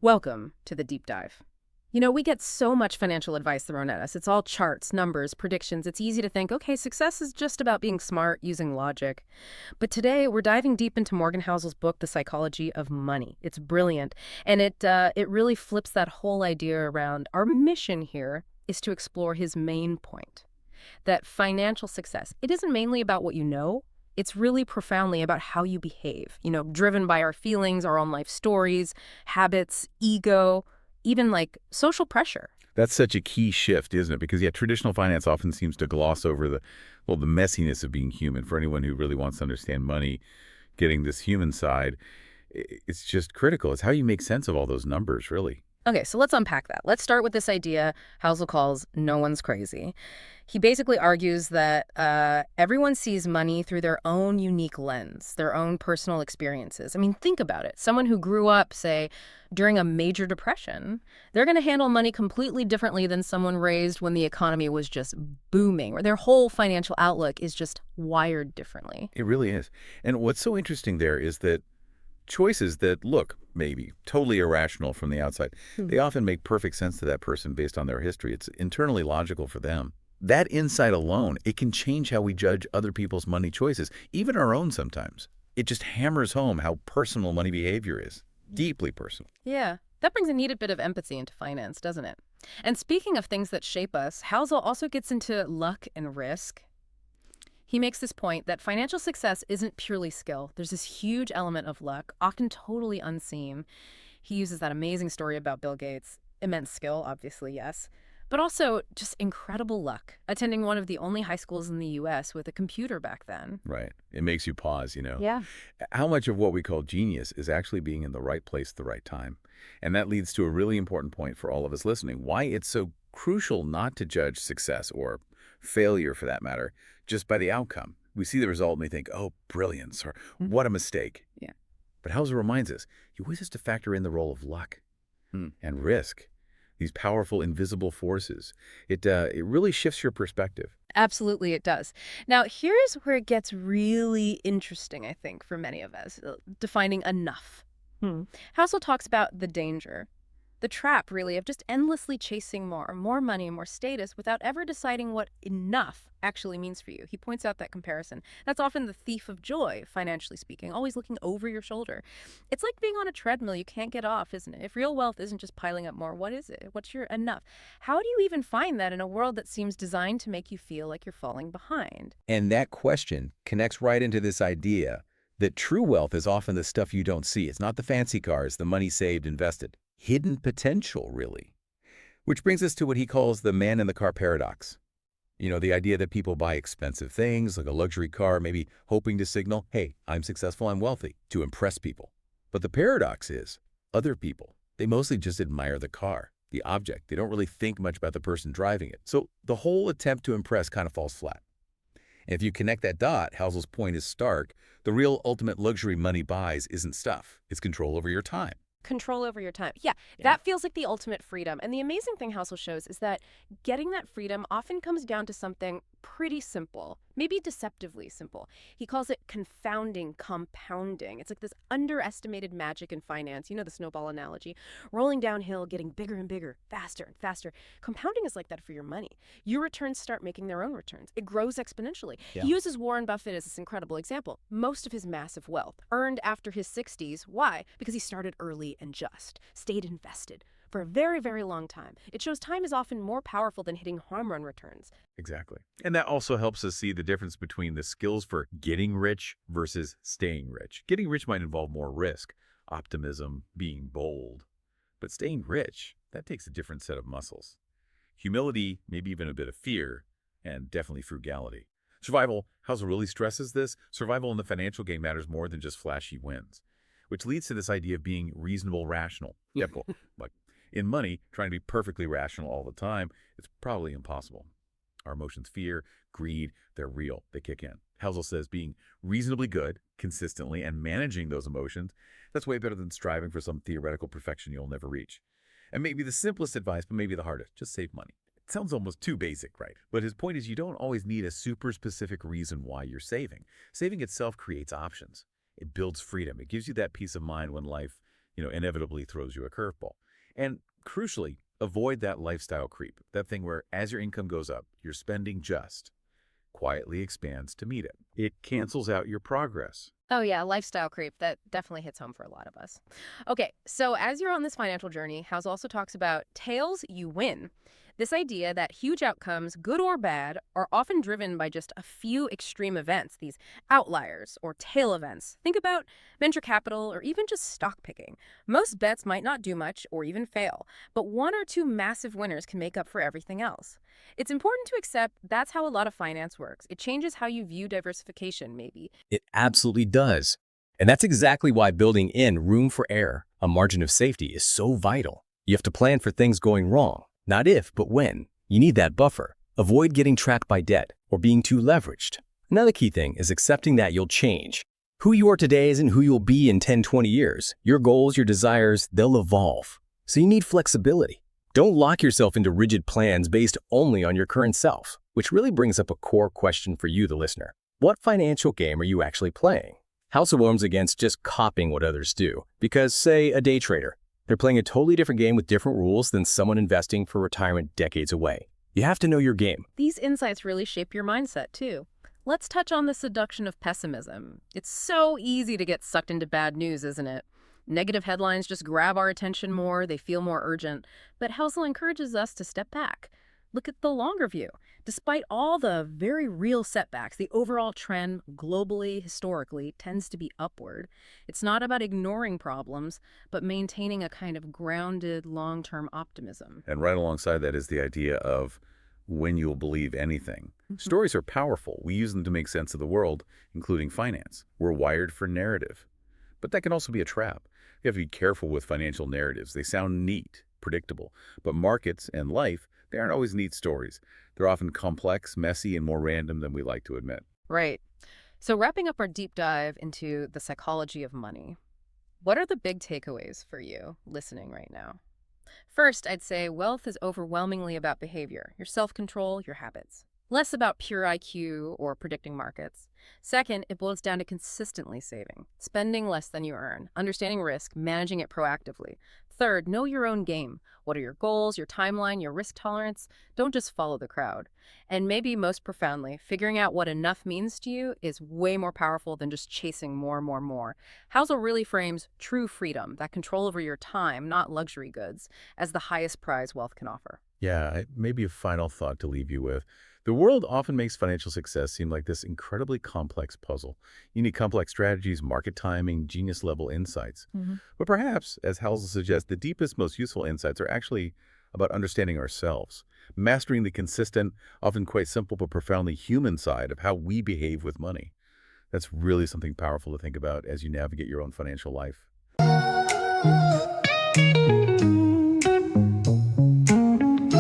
Welcome to the deep dive. You know, we get so much financial advice thrown at us. It's all charts, numbers, predictions. It's easy to think, okay, success is just about being smart, using logic. But today, we're diving deep into Morgan Housel's book, The Psychology of Money. It's brilliant, and it really flips that whole idea around. Our mission here is to explore his main point, that financial success, it isn't mainly about what you know. It's really profoundly about how you behave, driven by our feelings, our own life stories, habits, ego, even like social pressure. That's such a key shift, isn't it? Because, yeah, traditional finance often seems to gloss over the messiness of being human. For anyone who really wants to understand money, getting this human side, it's just critical. It's how you make sense of all those numbers, really. Okay, so let's unpack that. Let's start with this idea Housel calls no one's crazy. He basically argues that everyone sees money through their own unique lens, their own personal experiences. I mean, think about it. Someone who grew up, say, during a major depression, they're going to handle money completely differently than someone raised when the economy was just booming, or their whole financial outlook is just wired differently. It really is. And what's so interesting there is that choices that look maybe totally irrational from the outside, they often make perfect sense to that person based on their history. It's internally logical for them. That insight alone, it can change how we judge other people's money choices, even our own sometimes. It just hammers home how personal money behavior is, deeply personal. Yeah, that brings a needed bit of empathy into finance, doesn't it? And speaking of things that shape us, Housel also gets into luck and risk. He makes this point that financial success isn't purely skill. There's this huge element of luck, often totally unseen. He uses that amazing story about Bill Gates. Immense skill, obviously, yes, but also just incredible luck, attending one of the only high schools in the U.S. with a computer back then. Right. It makes you pause. Yeah. How much of what we call genius is actually being in the right place at the right time? And that leads to a really important point for all of us listening, why it's so crucial not to judge success or failure, for that matter, just by the outcome. We see the result and we think, oh, brilliance, or what a mistake. Yeah. But Hauser reminds us, he always has to factor in the role of luck and risk, these powerful invisible forces. It really shifts your perspective. Absolutely, it does. Now, here's where it gets really interesting, I think, for many of us, defining enough. Housel talks about the danger, the trap, really, of just endlessly chasing more money, more status, without ever deciding what enough actually means for you. He points out that comparison. That's often the thief of joy, financially speaking, always looking over your shoulder. It's like being on a treadmill you can't get off, isn't it? If real wealth isn't just piling up more, what is it? What's your enough? How do you even find that in a world that seems designed to make you feel like you're falling behind? And that question connects right into this idea that true wealth is often the stuff you don't see. It's not the fancy cars, the money saved, invested. Hidden potential, really. Which brings us to what he calls the man in the car paradox. The idea that people buy expensive things, like a luxury car, maybe hoping to signal, hey, I'm successful, I'm wealthy, to impress people. But the paradox is, other people, they mostly just admire the car, the object. They don't really think much about the person driving it. So the whole attempt to impress kind of falls flat. And if you connect that dot, Housel's point is stark. The real ultimate luxury money buys isn't stuff. It's control over your time. Control over your time. Yeah, that feels like the ultimate freedom. And the amazing thing Housel shows is that getting that freedom often comes down to something pretty simple, maybe deceptively simple. He calls it confounding, compounding. It's like this underestimated magic in finance. You know the snowball analogy. Rolling downhill, getting bigger and bigger, faster and faster. Compounding is like that for your money. Your returns start making their own returns. It grows exponentially. Yeah. He uses Warren Buffett as this incredible example. Most of his massive wealth earned after his 60s. Why? Because he started early and just stayed invested for a very, very long time. It shows time is often more powerful than hitting home run returns. Exactly. And that also helps us see the difference between the skills for getting rich versus staying rich. Getting rich might involve more risk, optimism, being bold. But staying rich, that takes a different set of muscles. Humility, maybe even a bit of fear, and definitely frugality. Survival, Housel really stresses this. Survival in the financial game matters more than just flashy wins, which leads to this idea of being reasonable, rational. Like in money, trying to be perfectly rational all the time, it's probably impossible. Our emotions, fear, greed, they're real. They kick in. Housel says being reasonably good, consistently, and managing those emotions, that's way better than striving for some theoretical perfection you'll never reach. And maybe the simplest advice, but maybe the hardest, just save money. It sounds almost too basic, right? But his point is you don't always need a super specific reason why you're saving. Saving itself creates options. It builds freedom. It gives you that peace of mind when life inevitably throws you a curveball. And crucially, avoid that lifestyle creep, that thing where as your income goes up, your spending just quietly expands to meet it. It cancels out your progress. Oh yeah, lifestyle creep. That definitely hits home for a lot of us. Okay, so as you're on this financial journey, House also talks about tails you win. This idea that huge outcomes, good or bad, are often driven by just a few extreme events, these outliers or tail events. Think about venture capital or even just stock picking. Most bets might not do much or even fail, but one or two massive winners can make up for everything else. It's important to accept that's how a lot of finance works. It changes how you view diversification, maybe. It absolutely does. And that's exactly why building in room for error, a margin of safety, is so vital. You have to plan for things going wrong. Not if, but when. You need that buffer. Avoid getting trapped by debt or being too leveraged. Another key thing is accepting that you'll change. Who you are today isn't who you'll be in 10, 20 years. Your goals, your desires, they'll evolve. So you need flexibility. Don't lock yourself into rigid plans based only on your current self, which really brings up a core question for you, the listener. What financial game are you actually playing? House of Worms against just copying what others do. Because, say, a day trader. They're playing a totally different game with different rules than someone investing for retirement decades away. You have to know your game. These insights really shape your mindset, too. Let's touch on the seduction of pessimism. It's so easy to get sucked into bad news, isn't it? Negative headlines just grab our attention more, they feel more urgent. But Housel encourages us to step back. Look at the longer view. Despite all the very real setbacks, the overall trend globally, historically, tends to be upward. It's not about ignoring problems, but maintaining a kind of grounded, long-term optimism. And right alongside that is the idea of when you'll believe anything. Stories are powerful. We use them to make sense of the world, including finance. We're wired for narrative. But that can also be a trap. You have to be careful with financial narratives. They sound neat, predictable. But markets and life, they aren't always neat stories. They're often complex, messy, and more random than we like to admit. Right. So wrapping up our deep dive into the psychology of money, what are the big takeaways for you listening right now? First, I'd say wealth is overwhelmingly about behavior, your self-control, your habits. Less about pure IQ or predicting markets. Second, it boils down to consistently saving, spending less than you earn, understanding risk, managing it proactively. Third, know your own game. What are your goals, your timeline, your risk tolerance? Don't just follow the crowd. And maybe most profoundly, figuring out what enough means to you is way more powerful than just chasing more. Housel really frames true freedom, that control over your time, not luxury goods, as the highest prize wealth can offer. Yeah, maybe a final thought to leave you with. The world often makes financial success seem like this incredibly complex puzzle. You need complex strategies, market timing, genius-level insights. But perhaps, as Housel suggests, the deepest, most useful insights are actually about understanding ourselves, mastering the consistent, often quite simple but profoundly human side of how we behave with money. That's really something powerful to think about as you navigate your own financial life.